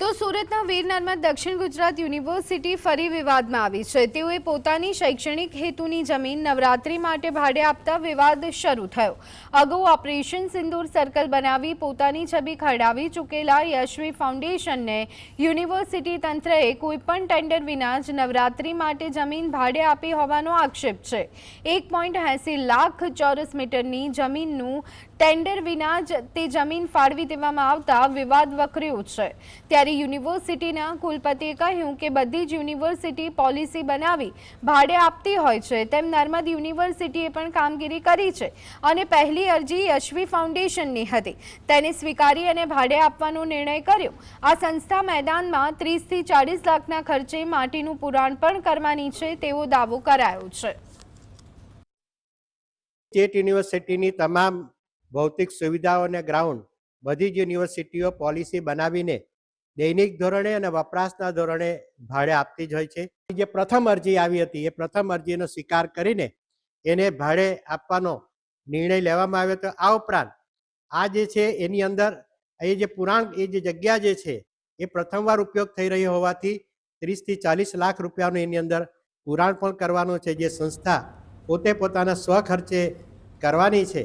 તો સુરતના વીર નર્મદ દક્ષિણ ગુજરાત યુનિવર્સિટી ફરી વિવાદમાં આવી છે। તેઓએ પોતાની શૈક્ષણિક હેતુની જમીન નવરાત્રી માટે ભાડે આપતા વિવાદ શરૂ થયો। અગાઉ ઓપરેશન સિંદૂર સર્કલ બનાવી પોતાની છબી ખરડાવી ચૂકેલા યશવી ફાઉન્ડેશનને યુનિવર્સિટી તંત્રએ કોઈપણ ટેન્ડર વિના જ નવરાત્રી માટે જમીન ભાડે આપી હોવાનો આક્ષેપ છે। 1.80 લાખ ચોરસ મીટરની જમીનનું ટેન્ડર વિના જ તે જમીન ફાળવી દેવામાં આવતા વિવાદ વકર્યો છે। ત્યારે યુનિવર્સિટીના કુલપતિએ કહ્યું કે બધી જ યુનિવર્સિટી પોલિસી બનાવી ભાડે આપતી હોય છે, તેમ નર્મદ યુનિવર્સિટીએ પણ કામગીરી કરી છે અને પહેલી અરજી યશવી ફાઉન્ડેશનની હતી, તેને સ્વીકારી અને ભાડે આપવાનો નિર્ણય કર્યો। આ સંસ્થા મેદાનમાં 30 થી 40 લાખના ખર્ચે માટીનું પુરાણ પણ કરવાની છે તેવો દાવો કરાયો છે। સ્ટેટ યુનિવર્સિટીની તમામ ભૌતિક સુવિધાઓ અને ગ્રાઉન્ડ બધી જ યુનિવર્સિટીઓ પોલિસી બનાવીને દૈનિક ધોરણે અને વપરાશના ધોરણે ભાડે આપતી જ હોય છે। જે પ્રથમ અરજી આવી હતી એ પ્રથમ અરજીનો સ્વીકાર કરીને એને ભાડે આપવાનો નિર્ણય લેવામાં આવ્યો હતો। આ ઉપરાંત આ જે છે એની અંદર એ જે પુરાણ એ જે જગ્યા જે છે એ પ્રથમવાર ઉપયોગ થઈ રહ્યો હોવાથી 30 થી 40 લાખ રૂપિયાનું એની અંદર પુરાણ પણ કરવાનું છે, જે સંસ્થા પોતે પોતાના સ્વખર્ચે કરવાની છે।